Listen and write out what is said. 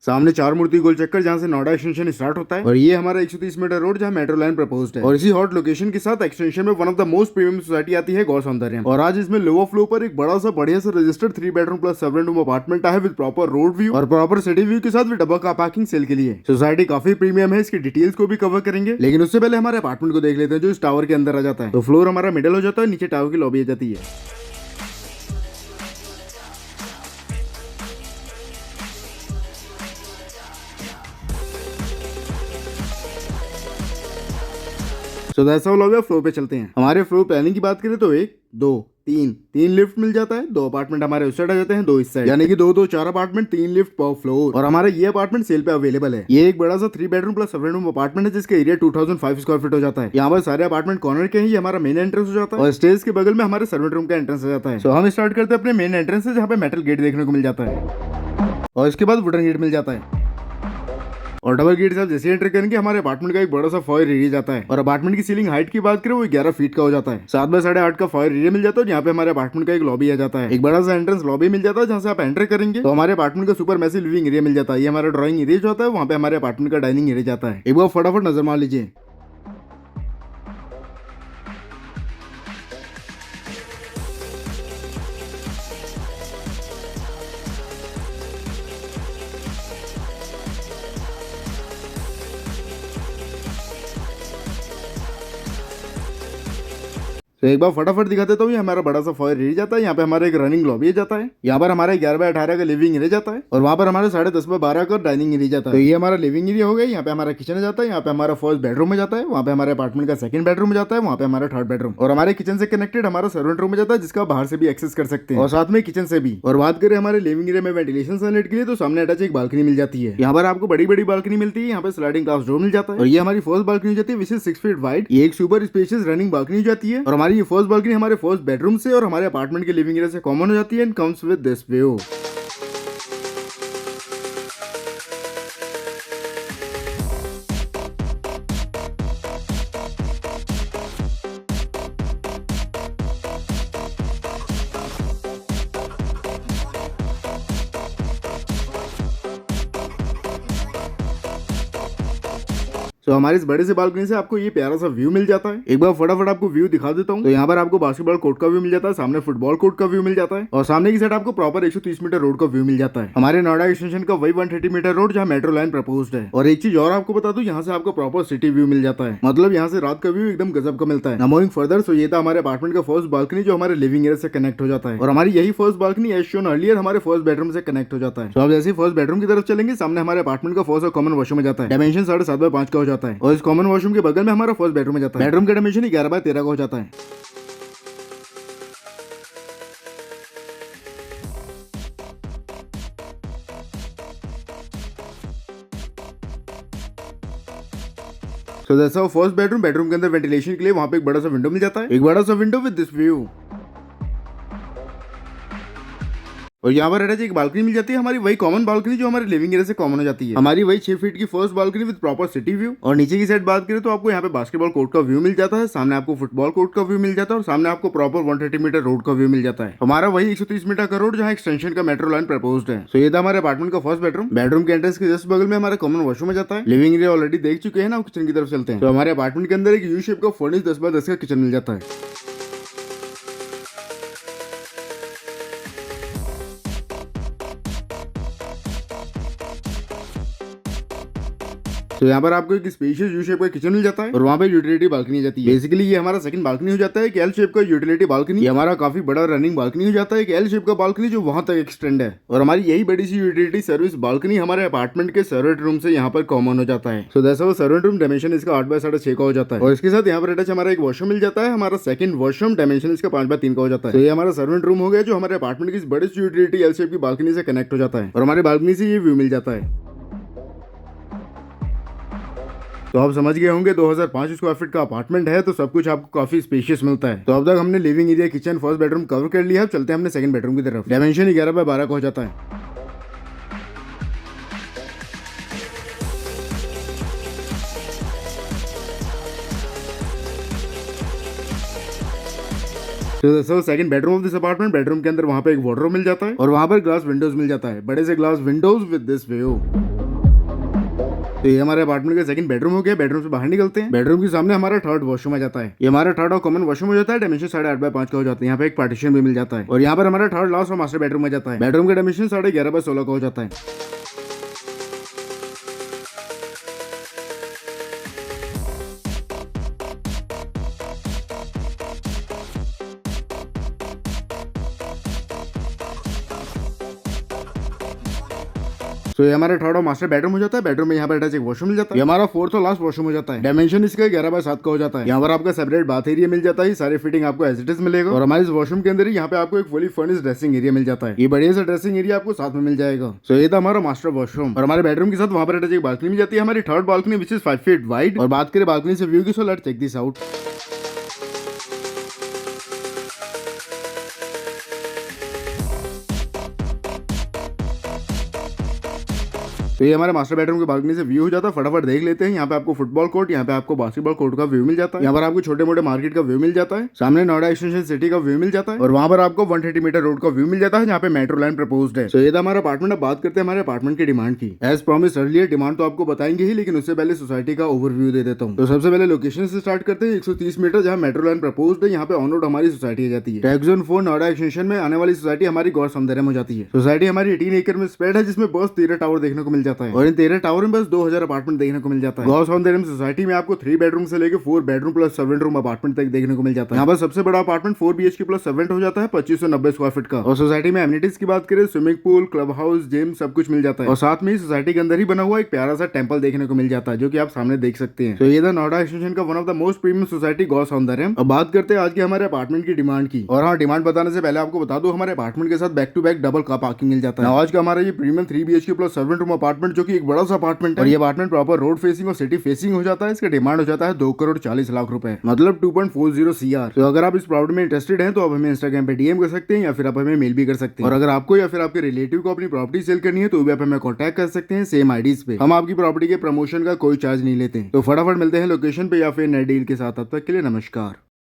सामने चार मूर्ति गोल चक्कर जहाँ से नोएडा एक्सटेंशन स्टार्ट होता है और ये हमारा 130 मीटर रोड जहाँ मेट्रो लाइन प्रपोज्ड है और इसी हॉट लोकेशन के साथ एक्सटेंशन में one of the most premium society आती है गौ सौंदर्य। और आज इसमें लोअर फ्लोर पर एक बड़ा सा बढ़िया सा registered 3 bedroom plus 7 room apartment है विद प्रॉपर रोड व्यू और प्रॉपर सिटी व्यू के साथ डबल कार पार्किंग सेल के लिए। सोसाइटी काफी प्रीमियम है, इसकी डिटेल्स को भी कवर करेंगे, लेकिन उससे पहले हमारे अपार्टमेंट को देख लेते हैं जो इस टावर के अंदर आ जाता है। तो फ्लोर हमारा मिडल हो जाता है, नीचे टावर की लॉबी आ जाती है। तो ऐसा लॉबी फ्लोर पे चलते हैं। हमारे फ्लोर प्लानिंग की बात करें तो 1 2 3 लिफ्ट मिल जाता है। 2 अपार्टमेंट हमारे उस साइड आ जाते हैं, 2 इस साइड, यानी कि 2 2 4 अपार्टमेंट, 3 लिफ्ट पर फ्लोर। और हमारा ये अपार्टमेंट सेल पे अवेलेबल है। ये एक बड़ा सा 3 बेडरूम प्लस 7 रूम अपार्टमेंट है जिसका एरिया 2005 स्क्वायर फीट हो जाता है। यहाँ पर सारे अपार्टमेंट कॉर्नर के हैं। ये हमारा मेन एंट्रेंस हो जाता है और स्टेज के बगल में हमारे सर्वेंट रूम का एंट्रेंस हो जाता है। तो हम स्टार्ट करते हैं अपने मेन एंट्रेंस से जहाँ पे मेटल गेट देखने को मिल जाता है और इसके बाद वुडन गेट मिल जाता है। और डबल गेट से जैसे एंटर करेंगे हमारे अपार्टमेंट का एक बड़ा सा फॉयर एरिया जाता है और अपार्टमेंट की सीलिंग हाइट की बात करें वो 11 फीट का हो जाता है। 7 बाय 8.5 का फॉयर एरिया मिल जाता है। यहाँ पे हमारे अपार्टमेंट का एक लॉबी आ जाता है, एक बड़ा सा एंट्रेंस लॉबी मिल जाता है जहाँ से आप एंटर करेंगे तो हमारे अपार्टमेंट का सुपर मैसिव लिविंग एरिया मिल जाता है। ये हमारा ड्राइंग एरिया जो होता है वहाँ पे हमारे अपार्टमेंट का डाइनिंग एरिया जाता है। एक बार फटाफट नजर मार लीजिए। तो एक बार फटाफट दिखा देता हूँ। ये हमारा बड़ा सा फॉयर एरिया जाता है। यहाँ पे हमारा एक रनिंग लॉबी जाता है। यहाँ पर हमारे 11 बाय 18 का लिविंग एरिया जाता है और वहाँ पर हमारे 10.5 बाय 12 का डाइनिंग एरिया जाता है। तो ये हमारा लिविंग एरिया हो गया। यहाँ पे हमारा किचन जाता है, यहाँ पे हमारा फर्स्ट बेडरूम में जाता है, वहाँ पे हमारे अपार्टमेंट का सेकंड बेडरूम में जाता है, वहाँ पे हमारा थर्ड बेडरूम और हमारे किचन से कनेक्टेड हमारा सर्वेंट रूम में जाता है जिसका बाहर से भी एक्सेस कर सकते हैं और साथ में किचन से भी। और बात करें हमारे लिविंग एरिया में वेंटिलेशन सनलाइट के लिए तो सामने अटैच एक बालकनी मिल जाती है। यहाँ पर आपको बड़ी बड़ी बालकनी मिलती है। यहाँ पे स्लाइडिंग ग्लास डोर मिल जाता है और ये हमारी फर्स्ट बालकनी जाती है विच इज 6 फीट वाइड। ये एक सुपर स्पेशियस रनिंग बालकनी जाती है और हमारी ये फर्स्ट बालकनी हमारे फर्स्ट बेडरूम से और हमारे अपार्टमेंट के लिविंग एरिया से कॉमन हो जाती है and comes with this view. तो हमारे इस बड़े से बालकनी से आपको ये प्यारा सा व्यू मिल जाता है। एक बार फटाफट आपको व्यू दिखा देता हूँ। तो यहाँ पर आपको बास्केटबॉल कोर्ट का व्यू मिल जाता है, सामने फुटबॉल कोर्ट का व्यू मिल जाता है और सामने की साइड आपको प्रॉपर 130 मीटर रोड का व्यू मिल जाता है। हमारे नोएडा एक्सटेंशन का वही 130 मीटर रोड जहाँ मेट्रो लाइन प्रपोज्ड है। और एक चीज और आपको बता दूं, यहाँ से आपको प्रॉपर सिटी व्यू मिल जाता है। मतलब यहाँ से रात का व्यू एकदम गजब का मिलता है। मूविंग फर्दर सो ये था हमारे अपार्टमेंट का फर्स्ट बालकनी जो हमारे लिविंग एरिया से कनेक्ट हो जाता है और हमारी यही first balcony as shown earlier हमारे फर्स्ट बेडरूम से कनेक्ट हो जाता है। तो आप जैसे फर्स्ट बेडरूम की तरफ चलेंगे सामने हमारे अपार्टमेंट का फर्स्ट और कॉमन वॉशरूम में जाता है। डायमेंशन 7.5 बाय 5 का हो जाता है और इस कॉमन वॉशरूम के बगल में हमारा फर्स्ट बेडरूम में जाता है। बेडरूम का डायमेंशन 11 बाय 13 का हो जाता है। तो जैसा फर्स्ट बेडरूम के अंदर वेंटिलेशन के लिए वहां पे एक बड़ा सा विंडो मिल जाता है, एक बड़ा सा विंडो विद दिस व्यू। और यहाँ पर अटैच एक बालकनी मिल जाती है, हमारी वही कॉमन बालकनी जो हमारे लिविंग एरिया से कॉमन हो जाती है। हमारी वही 6 फीट की first balcony with proper city view. और नीचे की साइड बात करें तो आपको यहाँ पे बास्केटबॉल कोर्ट का व्यू मिल जाता है, सामने आपको फुटबॉल कोर्ट का व्यू मिल जाता है और सामने आपको प्रॉपर 130 मीटर रोड का व्यू मिल जाता है। हमारा वही 130 मीटर का रोड जहाँ एक्सटेंशन का मेट्रो लाइन प्रपोज्ड है। तो ये था हमारे अपार्टमेंट का फर्स्ट बेडरूम के एंट्रेंस के जस्ट बगल में हमारा कॉमन वॉशरूम में जाता है। लिविंग एरिया ऑलरेडी देख चुके हैं ना, किचन की तरफ चलते हैं। तो हमारे अपार्टमेंट के अंदर एक यू शेप का फर्निश 10 बाय 10 का किचन मिल जाता है। तो यहाँ पर आपको एक स्पेशियस यू शेप का किचन मिल जाता है और वहाँ पे यूटिलिटी बालकनी जाती है। बेसिकली ये हमारा सेकंड बालकनी हो जाता है, एक एल शेप का यूटिलिटी बालकनी। हमारा काफी बड़ा रनिंग बालकनी हो जाता है, एक एल शेप का बालकनी जो वहां तक एक्सटेंड है और हमारी यही बड़ी सी यूटिलिटी सर्विस बालकनी हमारे अपार्टमेंट के सर्वेंट रूम से यहाँ पर कॉमन हो जाता है। So that's servant room dimension इसका 8 बाय 6.5 का हो जाता है और इसके साथ यहाँ पर अटैच हमारा एक वॉशरूम मिल जाता है। हमारा सेकंड वॉशरूम डायमेंशन इसका 5 बाय 3 का हो जाता है। तो ये हमारा सर्वेंट रूम हो गया जो हमारे अपार्टमेंट की बड़ी सी यूटिलिटी एल शेप की बालकनी से कनेक्ट हो जाता है और हमारी बालकनी से ये व्यू मिल जाता है। तो आप समझ गए होंगे 2005 स्क्वायर फीट का अपार्टमेंट है तो सब कुछ आपको काफी स्पेशियस मिलता है। तो अब तक हमने living area, kitchen, first bedroom cover कर लिया। अब चलते हैं हमने सेकंड बेडरूम की तरफ। डायमेंशन 11 बाय 12 का हो जाता है। तो दोस्तों second bedroom of this apartment, bedroom के अंदर वहाँ पे एक वार्डरोब मिल जाता है और वहाँ पर ग्लास विंडोज मिल जाता है, बड़े से glass Windows with this view. तो ये हमारे अपार्टमेंट का सेकंड बेडरूम हो गया। बेडरूम से बाहर निकलते हैं। बेडरूम के सामने हमारा थर्ड वॉशरूम आ जाता है। ये हमारा थर्ड और कॉमन वॉशरूम हो जाता है। डायमेंशन 8.5x5 का हो जाता है। यहाँ पे एक पार्टीशन भी मिल जाता है और यहाँ पर हमारा थर्ड लास्ट और मास्टर बेडरूम आ जाता है। बेडरूम का डायमेंशन 11.5x16 का हो जाता है। तो ये हमारा थर्ड और मास्टर बेडरूम हो जाता है। बेडरूम में यहाँ पर अटैच एक वॉशरूम मिल जाता है। ये हमारा फोर्थ और लास्ट वॉशरूम हो जाता है। डायमेंशन इसका 11x7 का हो जाता है। यहाँ पर आपका सेपरेट बाथ एरिया मिल जाता है। सारी फिटिंग आपको एज इट इज मिलेगा और हमारे इस वॉशरूम के अंदर ही यहाँ पे आपको एक फुली फर्निश्ड ड्रेसिंग एरिया मिल जाता है। ये बढ़िया सा ड्रेसिंग एरिया आपको साथ में मिल जाएगा। तो ये था हमारा मास्टर वॉशरूम और हमारे बेडरूम के साथ वहाँ पर अटैच एक बालकनी मिल जाती है। हमारी third balcony which is 5 feet wide. और बात करें बालकनी से व्यू की, so let's check this out. तो ये हमारे मास्टर बेडरूम के बालकनी से व्यू हो जाता है। फटाफट देख लेते हैं। यहाँ पे आपको फुटबॉल कोर्ट, यहाँ पे आपको बास्केटबॉल कोर्ट का व्यू मिल जाता है। यहाँ पर आपको छोटे मोटे मार्केट का व्यू मिल जाता है। सामने नोएडा एक्सटेंशन सिटी का व्यू मिल जाता है और वहाँ पर आपको 130 मीटर रोड का व्यू मिल जाता है जहाँ पे मेट्रो लाइन प्रपोज्ड है। तो ये था हमारा अपार्टमेंट। अब बात करते हैं हमारे अपार्टमेंट की डिमांड की। एज प्रॉमिस अर्लियर डिमांड तो आपको बताएंगे ही, लेकिन उससे पहले सोसाइटी का ओवरव्यू दे देता हूँ। तो सबसे पहले लोकेशन से स्टार्ट करते हैं। 130 मीटर जहाँ मेट्रो लाइन प्रपोज्ड है, यहाँ पे ऑन रोड हमारी सोसाइटी आ जाती है। टैक्स जोन 4 नोएडा एक्सटेंशन में आने वाली सोसाइटी हमारी गौर सौंदर्य में हो जाती है। सोसाइटी हमारी 18 एकड़ में स्प्रेड है, जिसमें बस 13 टावर देखने को मिल जाता है और इन 13 टावर में बस 2000 अपार्टमेंट देखने को मिल जाता है। गौर सौंदर्य सोसाइटी में आपको 3 बेडरूम से लेकर 4 बेडरूम प्लस 7 रूम अपार्टमेंट तक देखने को मिल जाता है। यहाँ पर सबसे बड़ा अपार्टमेंट 4 BHK प्लस 7 हो जाता है 2590 स्क्वायर फीट का। और सोसाइटी में एमिनिटीज की बात करें, swimming pool, club house, gym सब कुछ मिल जाता है और साथ में ही सोसाइटी के अंदर ही बना हुआ एक प्यारा सा टेंपल देखने को मिल जाता है, जो कि आप सामने देख सकते हैं। तो ये था नोएडा एक्सटेंशन का one of the most premium society Gaur Saundarya. अब बात करते हैं आज के हमारे अपार्टमेंट की डिमांड की। और हाँ, डिमांड बताने से पहले आपको बता दो, हमारे अपार्टमेंट के साथ back to back double car parking मिल जाता है। आज का हमारा ये premium 3 BHK plus 7 room apartment, जो कि एक बड़ा सा अपार्टमेंट है और ये अपार्टमेंट प्रॉपर रोड फेसिंग और सिटी फेसिंग हो जाता है। इसका डिमांड हो जाता है 2,40,00,000 रुपए, मतलब 2.40 CR। तो अगर आप इस प्रॉपर्टी में इंटरेस्टेड हैं तो आप हमें इंस्टाग्राम पे DM कर सकते हैं या फिर आप हमें मेल भी कर सकते हैं। और अगर आपको या फिर आपके रिलेटिव को अपनी प्रॉपर्टी सेल करनी है तो भी आप हमें कॉन्टैक्ट कर सकते हैं सेम IDs पे। हम आपकी प्रॉपर्टी के प्रमोशन का कोई चार्ज नहीं लेते। तो फटाफट मिलते हैं लोकेशन पे या फिर नए डील के साथ। तब तक के लिए नमस्कार।